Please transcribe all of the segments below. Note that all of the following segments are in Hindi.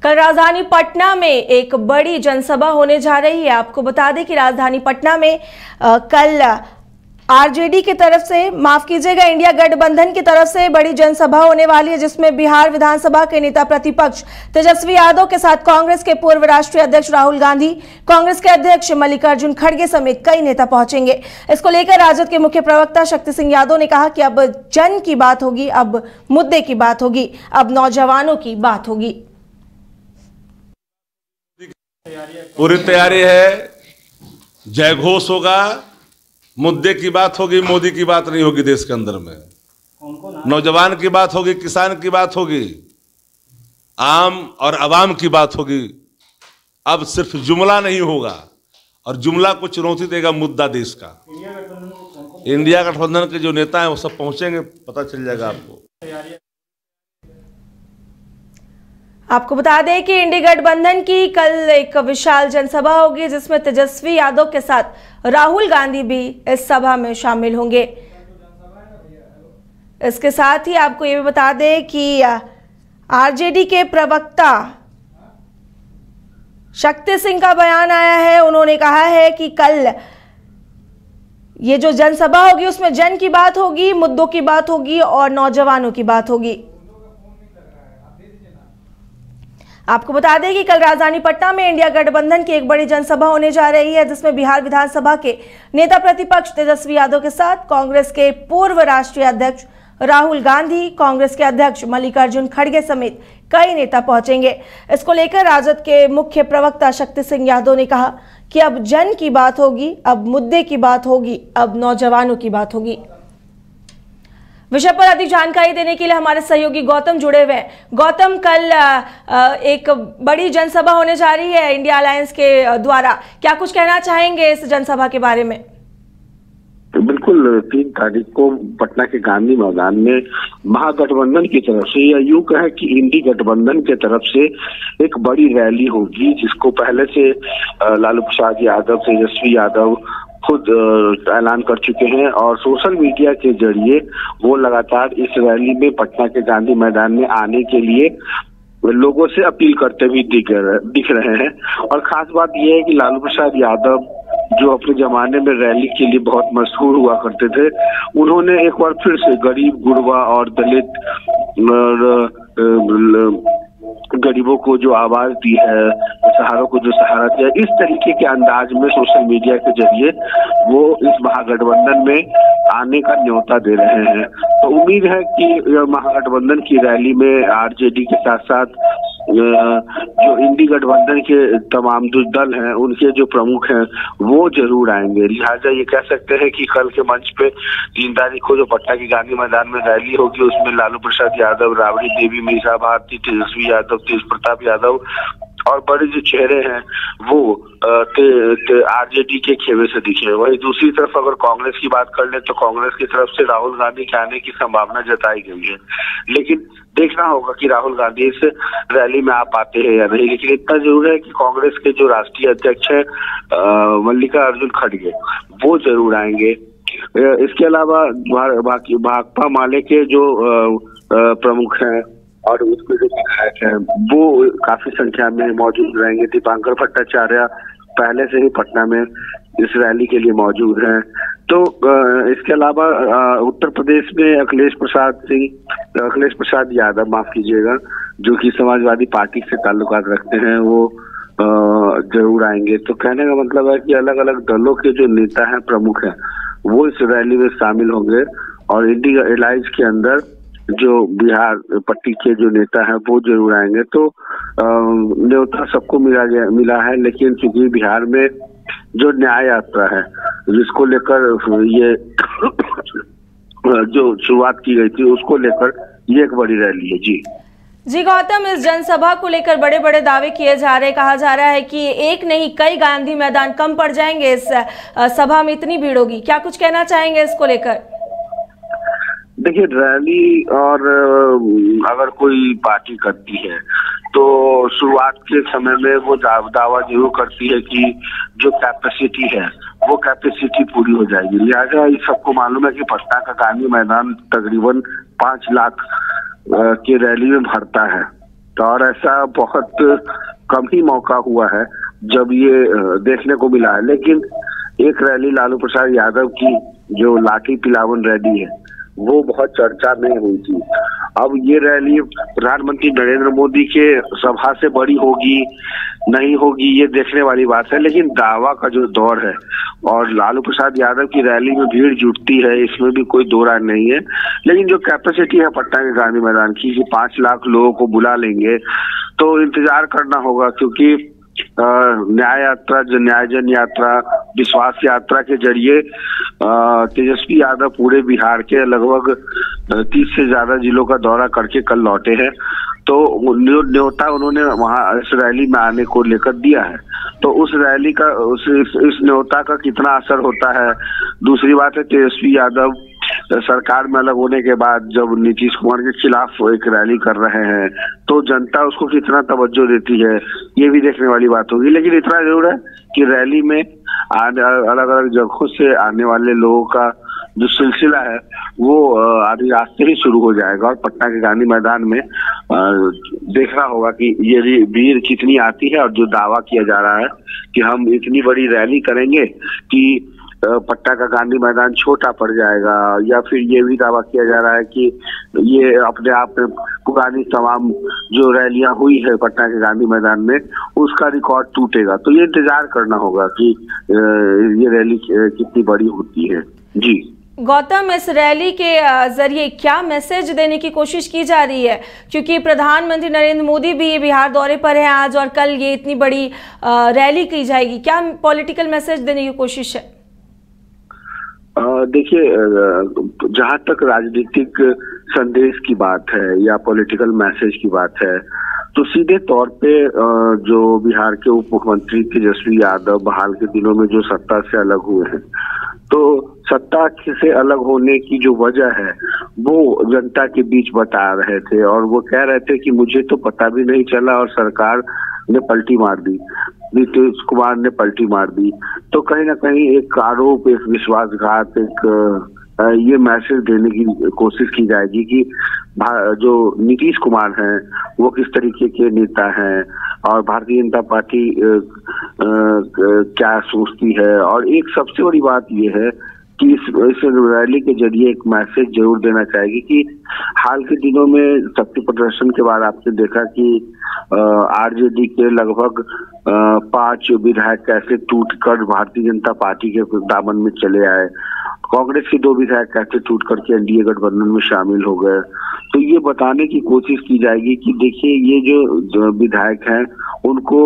कल राजधानी पटना में एक बड़ी जनसभा होने जा रही है। आपको बता दें कि राजधानी पटना में कल आरजेडी की तरफ से, माफ कीजिएगा, इंडिया गठबंधन की तरफ से बड़ी जनसभा होने वाली है, जिसमें बिहार विधानसभा के नेता प्रतिपक्ष तेजस्वी यादव के साथ कांग्रेस के पूर्व राष्ट्रीय अध्यक्ष राहुल गांधी, कांग्रेस के अध्यक्ष मल्लिकार्जुन खड़गे समेत कई नेता पहुंचेंगे। इसको लेकर राजद के मुख्य प्रवक्ता शक्ति सिंह यादव ने कहा कि अब जन की बात होगी, अब मुद्दे की बात होगी, अब नौजवानों की बात होगी। पूरी तैयारी है, जय घोष होगा, मुद्दे की बात होगी, मोदी की बात नहीं होगी। देश के अंदर में नौजवान की बात होगी, किसान की बात होगी, आम और अवाम की बात होगी। अब सिर्फ जुमला नहीं होगा, और जुमला को चुनौती देगा मुद्दा देश का। इंडिया गठबंधन के जो नेता हैं वो सब पहुंचेंगे, पता चल जाएगा आपको। आपको बता दें कि इंडी गठबंधन की कल एक विशाल जनसभा होगी, जिसमें तेजस्वी यादव के साथ राहुल गांधी भी इस सभा में शामिल होंगे। इसके साथ ही आपको ये भी बता दें कि आरजेडी के प्रवक्ता शक्ति सिंह का बयान आया है। उन्होंने कहा है कि कल ये जो जनसभा होगी उसमें जन की बात होगी, मुद्दों की बात होगी और नौजवानों की बात होगी। आपको बता दें कि कल राजधानी पटना में इंडिया गठबंधन की एक बड़ी जनसभा होने जा रही है, जिसमें बिहार विधानसभा के नेता प्रतिपक्ष तेजस्वी यादव के साथ कांग्रेस के पूर्व राष्ट्रीय अध्यक्ष राहुल गांधी, कांग्रेस के अध्यक्ष मल्लिकार्जुन खड़गे समेत कई नेता पहुंचेंगे। इसको लेकर राजद के मुख्य प्रवक्ता शक्ति सिंह यादव ने कहा कि अब जन की बात होगी, अब मुद्दे की बात होगी, अब नौजवानों की बात होगी। विषय पर अधिक जानकारी देने के लिए हमारे सहयोगी गौतम जुड़े हुए हैं। गौतम, कल एक बड़ी जनसभा होने जा रही है इंडिया अलायंस के द्वारा, क्या कुछ कहना चाहेंगे इस जनसभा के बारे में? बिल्कुल, 3 तारीख को पटना के गांधी मैदान में महागठबंधन की तरफ से, या यूं कहे कि इंडी गठबंधन की तरफ से एक बड़ी रैली होगी, जिसको पहले से लालू प्रसाद यादव, तेजस्वी यादव खुद ऐलान कर चुके हैं, और सोशल मीडिया के जरिए वो लगातार इस रैली में पटना के गांधी मैदान में आने के लिए लोगों से अपील करते हुए दिख रहे हैं। और खास बात यह है कि लालू प्रसाद यादव, जो अपने जमाने में रैली के लिए बहुत मशहूर हुआ करते थे, उन्होंने एक बार फिर से गरीब, गुरबा और दलित गरीबों को जो आवाज दी है, सहारों को जो सहारा दिया, इस तरीके के अंदाज में सोशल मीडिया के जरिए वो इस महागठबंधन में आने का न्योता दे रहे हैं। तो उम्मीद है कि महागठबंधन की रैली में आरजेडी के साथ साथ जो इंडी गठबंधन के तमाम जो दल हैं, उनके जो प्रमुख हैं, वो जरूर आएंगे। लिहाजा ये कह सकते हैं कि कल के मंच पे 3 तारीख को जो पटना के गांधी मैदान में रैली होगी, उसमें लालू प्रसाद यादव, राबड़ी देवी, मीसा भारती, तेजस्वी यादव, तेज प्रताप यादव और बड़े जो चेहरे हैं वो आरजेडी के खेमे से दिखे। वही दूसरी तरफ अगर कांग्रेस की बात कर ले तो कांग्रेस की तरफ से राहुल गांधी के आने की संभावना जताई गई है, लेकिन देखना होगा कि राहुल गांधी इस रैली में आ पाते हैं या नहीं। लेकिन इतना जरूर है कि कांग्रेस के जो राष्ट्रीय अध्यक्ष है मल्लिकार्जुन खड़गे, वो जरूर आएंगे। इसके अलावा बाकी भाकपा माले के जो प्रमुख हैं और उसके जो विधायक हैं, वो काफी संख्या में मौजूद रहेंगे। दीपांकर भट्टाचार्य पहले से ही पटना में इस रैली के लिए मौजूद हैं। तो इसके अलावा उत्तर प्रदेश में अखिलेश प्रसाद यादव, माफ कीजिएगा, जो कि समाजवादी पार्टी से ताल्लुकात रखते हैं, वो जरूर आएंगे। तो कहने का मतलब है कि अलग अलग दलों के जो नेता हैं, प्रमुख हैं, वो इस रैली में शामिल होंगे। और इंडी अलायंस के अंदर जो बिहार पट्टी के जो नेता हैं, वो जरूर आएंगे। तो न्योता सबको मिला है, लेकिन चूंकि बिहार में जो न्याय यात्रा है, जिसको लेकर ये जो शुरुआत की गई थी, उसको लेकर ये एक बड़ी रैली है। जी गौतम, इस जनसभा को लेकर बड़े बड़े दावे किए जा रहे हैं। कहा जा रहा है कि एक नहीं कई गांधी मैदान कम पड़ जाएंगे, इस सभा में इतनी भीड़ होगी। क्या कुछ कहना चाहेंगे इसको लेकर? देखिए, रैली और अगर कोई पार्टी करती है तो शुरुआत के समय में वो दावा जरूर करती है कि जो कैपेसिटी है वो कैपेसिटी पूरी हो जाएगी। लिहाजा इस सबको मालूम है कि पटना का गांधी मैदान तकरीबन 5 लाख की रैली में भरता है। और ऐसा बहुत कम ही मौका हुआ है जब ये देखने को मिला है। लेकिन एक रैली लालू प्रसाद यादव की जो लाठी पिलावन रैली है वो बहुत चर्चा में हुई थी। अब ये रैली प्रधानमंत्री नरेंद्र मोदी के सभा से बड़ी होगी नहीं होगी ये देखने वाली बात है, लेकिन दावा का जो दौर है और लालू प्रसाद यादव की रैली में भीड़ जुटती है इसमें भी कोई दो राय नहीं है। लेकिन जो कैपेसिटी है पटना के गांधी मैदान की 5 लाख लोगों को बुला लेंगे तो इंतजार करना होगा, क्योंकि न्याय यात्रा, जो न्याय जन यात्रा, विश्वास यात्रा के जरिए तेजस्वी यादव पूरे बिहार के लगभग 30 से ज्यादा जिलों का दौरा करके कल लौटे हैं। तो न्योता उन्होंने वहां इस रैली में आने को लेकर दिया है, तो उस रैली का इस न्योता का कितना असर होता है। दूसरी बात है तेजस्वी यादव सरकार में अलग होने के बाद जब नीतीश कुमार के खिलाफ एक रैली कर रहे हैं तो जनता उसको कितना तवज्जो देती है ये भी देखने वाली बात होगी। लेकिन इतना जरूर है कि रैली में अलग अलग जगहों से आने वाले लोगों का जो सिलसिला है वो आधी रात से ही शुरू हो जाएगा और पटना के गांधी मैदान में देखना होगा कि ये भीड़ कितनी आती है और जो दावा किया जा रहा है कि हम इतनी बड़ी रैली करेंगे कि पटना का गांधी मैदान छोटा पड़ जाएगा, या फिर ये भी दावा किया जा रहा है कि ये अपने आप में पुरानी तमाम जो रैलियां हुई है पटना के गांधी मैदान में उसका रिकॉर्ड टूटेगा। तो ये इंतजार करना होगा कि ये रैली कितनी बड़ी होती है। जी गौतम, इस रैली के जरिए क्या मैसेज देने की कोशिश की जा रही है, क्योंकि प्रधानमंत्री नरेंद्र मोदी भी बिहार दौरे पर हैं आज और कल ये इतनी बड़ी रैली की जाएगी, क्या पॉलिटिकल मैसेज देने की कोशिश है? देखिए, जहां तक राजनीतिक संदेश की बात है या पॉलिटिकल मैसेज की बात है तो सीधे तौर पे जो बिहार के उप मुख्यमंत्री तेजस्वी यादव हाल के दिनों में जो सत्ता से अलग हुए हैं, तो सत्ता से अलग होने की जो वजह है वो जनता के बीच बता रहे थे और वो कह रहे थे कि मुझे तो पता भी नहीं चला और सरकार ने पलटी मार दी, नीतीश कुमार ने पलटी मार दी। तो कहीं ना कहीं एक आरोप, एक विश्वासघात, एक ये मैसेज देने की कोशिश की जाएगी कि जो नीतीश कुमार हैं वो किस तरीके के नेता हैं और भारतीय जनता पार्टी क्या सोचती है। और एक सबसे बड़ी बात ये है कि इस रैली के जरिए एक मैसेज जरूर देना चाहेगी कि हाल के दिनों में शक्ति प्रदर्शन के बाद आपने देखा कि आरजेडी के लगभग 5 विधायक कैसे टूटकर भारतीय जनता पार्टी के दामन में चले आए, कांग्रेस के 2 विधायक कैसे टूट करके एनडीए गठबंधन में शामिल हो गए। तो ये बताने की कोशिश की जाएगी कि देखिए ये जो विधायक हैं उनको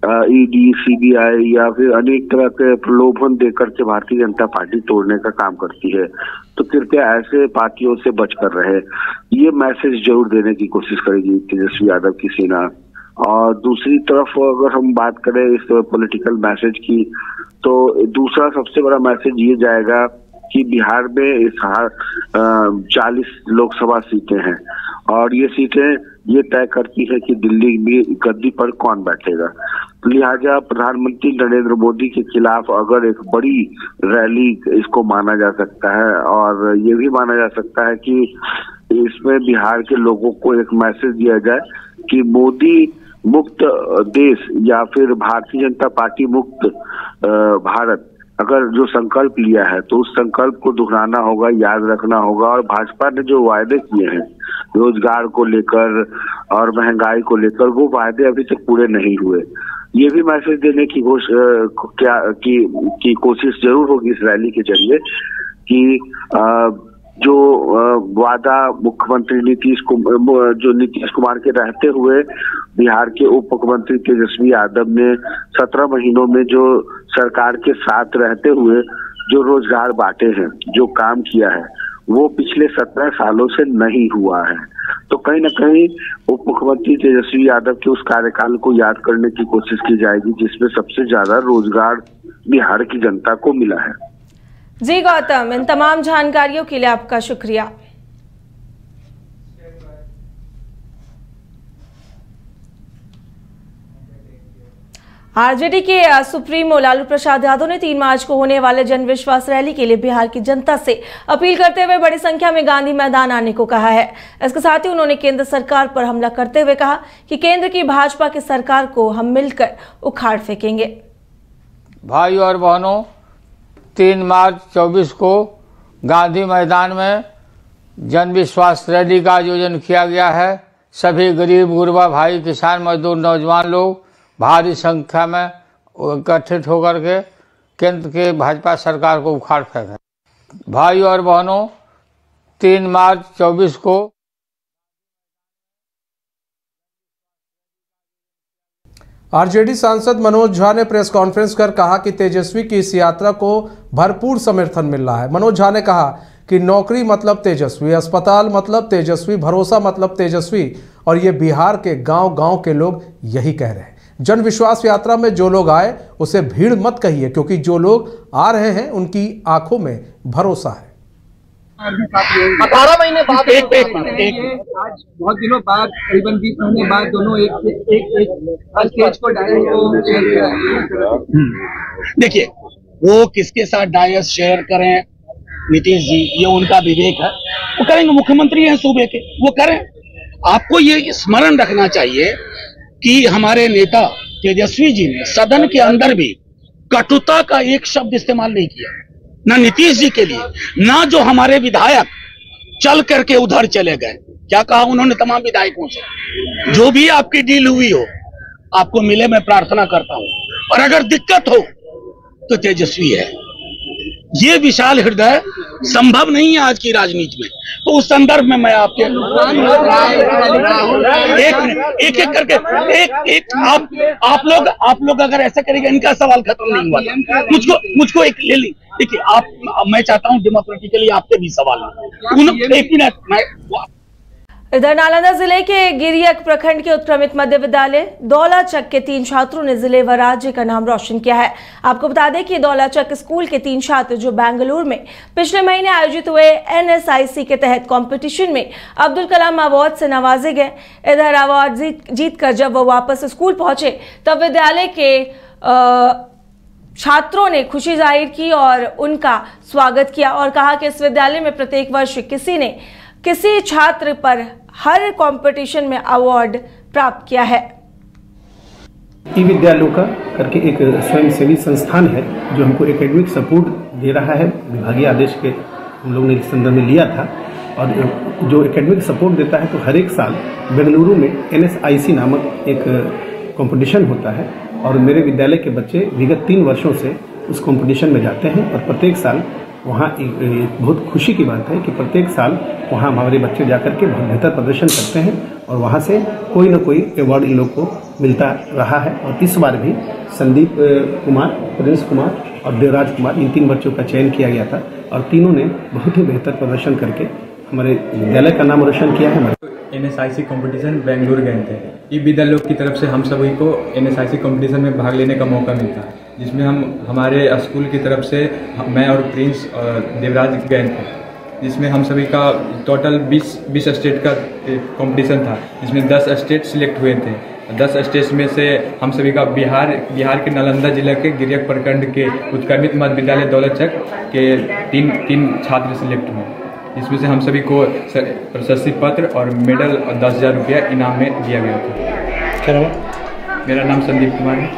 ईडी, सीबीआई या फिर अनेक तरह के प्रलोभन देकर के भारतीय जनता पार्टी तोड़ने का काम करती है, तो कृपया ऐसे पार्टियों से बचकर रहे। ये मैसेज जरूर देने की कोशिश करेगी तेजस्वी यादव की सेना। और दूसरी तरफ अगर हम बात करें इस पॉलिटिकल मैसेज की, तो दूसरा सबसे बड़ा मैसेज ये जाएगा कि बिहार में 40 लोकसभा सीटें हैं और ये सीटें ये तय करती है कि दिल्ली में गद्दी पर कौन बैठेगा। लिहाजा प्रधानमंत्री नरेंद्र मोदी के खिलाफ अगर एक बड़ी रैली इसको माना जा सकता है और ये भी माना जा सकता है कि इसमें बिहार के लोगों को एक मैसेज दिया जाए कि मोदी मुक्त देश या फिर भारतीय जनता पार्टी मुक्त भारत अगर जो संकल्प लिया है तो उस संकल्प को दोहराना होगा, याद रखना होगा। और भाजपा ने जो वायदे किए हैं रोजगार को लेकर और महंगाई को लेकर, वो वायदे अभी तक पूरे नहीं हुए। ये भी मैसेज देने की कोशिश जरूर होगी इस रैली के जरिए कि जो वादा मुख्यमंत्री नीतीश कुमार के रहते हुए बिहार के उप मुख्यमंत्री तेजस्वी यादव ने 17 महीनों में जो सरकार के साथ रहते हुए जो रोजगार बांटे हैं, जो काम किया है, वो पिछले 17 सालों से नहीं हुआ है। तो कहीं ना कहीं उप मुख्यमंत्री तेजस्वी यादव के उस कार्यकाल को याद करने की कोशिश की जाएगी जिसमें सबसे ज्यादा रोजगार बिहार की जनता को मिला है। जी गौतम, इन तमाम जानकारियों के लिए आपका शुक्रिया। आरजेडी के सुप्रीमो लालू प्रसाद यादव ने 3 मार्च को होने वाले जन विश्वास रैली के लिए बिहार की जनता से अपील करते हुए बड़ी संख्या में गांधी मैदान आने को कहा है। इसके साथ ही उन्होंने केंद्र सरकार पर हमला करते हुए कहा कि केंद्र की भाजपा की सरकार को हम मिलकर उखाड़ फेंकेंगे। भाई और बहनों, 3 मार्च 24 को गांधी मैदान में जन विश्वास रैली का आयोजन किया गया है। सभी गरीब गुरबा भाई, किसान, मजदूर, नौजवान लोग भारी संख्या में इकट्ठित होकर के केंद्र के भाजपा सरकार को उखाड़ फेंके। भाई और बहनों, 3 मार्च 24 को आरजेडी सांसद मनोज झा ने प्रेस कॉन्फ्रेंस कर कहा कि तेजस्वी की इस यात्रा को भरपूर समर्थन मिल रहा है। मनोज झा ने कहा कि नौकरी मतलब तेजस्वी, अस्पताल मतलब तेजस्वी, भरोसा मतलब तेजस्वी, और ये बिहार के गांव-गांव के लोग यही कह रहे हैं। जन विश्वास यात्रा में जो लोग आए उसे भीड़ मत कहिए, क्योंकि जो लोग आ रहे हैं उनकी आंखों में भरोसा है। 18 महीने बाद आज बहुत दिनों बाद, करीबन 20 महीने बाद दोनों एक स्टेज को डायस को शेयर किया। देखिए, वो किसके साथ डायस शेयर करें, नीतीश जी, ये उनका विवेक है, वो करेंगे। मुख्यमंत्री हैं सूबे के, वो करें। आपको ये स्मरण रखना चाहिए कि हमारे नेता तेजस्वी जी ने सदन के अंदर भी कटुता का एक शब्द इस्तेमाल नहीं किया, ना नीतीश जी के लिए, ना जो हमारे विधायक चल करके उधर चले गए। क्या कहा उन्होंने तमाम विधायकों से, जो भी आपकी डील हुई हो आपको मिले, मैं प्रार्थना करता हूं, और अगर दिक्कत हो तो तेजस्वी है। ये विशाल हृदय संभव नहीं है आज की राजनीति में। तो उस संदर्भ में मैं आपके एक करके आप लोग अगर ऐसा करेंगे, इनका सवाल खत्म नहीं हुआ। मुझको एक ले ली। देखिए, मैं चाहता हूं डेमोक्रेटिकली आपके भी सवाल एक मिनट। इधर नालंदा जिले के गिरियक प्रखंड के उत्क्रमित मध्य विद्यालय दौलाचक के 3 छात्रों ने जिले व राज्य का नाम रोशन किया है। आपको बता दें कि दौलाचक स्कूल के 3 छात्र जो बेंगलुरु में पिछले महीने आयोजित हुए NSIC के तहत कंपटीशन में अब्दुल कलाम अवार्ड से नवाजे गए। इधर अवार्ड जीतकर जब वो वापस स्कूल पहुंचे तब विद्यालय के छात्रों ने खुशी जाहिर की और उनका स्वागत किया और कहा कि इस विद्यालय में प्रत्येक वर्ष किसी छात्र पर हर कंपटीशन में अवार्ड प्राप्त किया है। ई विद्यालयों का करके एक स्वयंसेवी संस्थान है जो हमको एकेडमिक सपोर्ट दे रहा है। विभागीय आदेश के हम लोग ने इस संदर्भ में लिया था, और जो एकेडमिक सपोर्ट देता है, तो हर एक साल बेंगलुरु में NSIC नामक एक कंपटीशन होता है, और मेरे विद्यालय के बच्चे विगत 3 वर्षों से उस कंपटीशन में जाते हैं। और प्रत्येक साल वहाँ एक बहुत खुशी की बात है कि प्रत्येक साल वहाँ हमारे बच्चे जाकर के बहुत बेहतर प्रदर्शन करते हैं, और वहाँ से कोई न कोई अवार्ड इन लोग को मिलता रहा है। और इस बार भी संदीप कुमार, प्रिंस कुमार और देवराज कुमार, इन 3 बच्चों का चयन किया गया था, और तीनों ने बहुत ही बेहतर प्रदर्शन करके हमारे विद्यालय का नाम रोशन किया है। NSIC कंपटीशन बेंगलुरु गए थे। ई विद्यालयों की तरफ से हम सभी को NSIC कंपटीशन में भाग लेने का मौका मिलता है, जिसमें हमारे स्कूल की तरफ से मैं और प्रिंस और देवराज गए थे, जिसमें हम सभी का टोटल 20 स्टेट का कंपटीशन था, जिसमें 10 स्टेट सिलेक्ट हुए थे। 10 स्टेट में से हम सभी का बिहार के नालंदा जिले के गिरियक प्रखंड के उत्क्रमित मध्य विद्यालय दौलतचक के 3 छात्र सिलेक्ट हुए, जिसमें से हम सभी को प्रशस्ति पत्र और मेडल और 10,000 रुपया इनाम में दिया गया था। मेरा नाम संदीप कुमार है।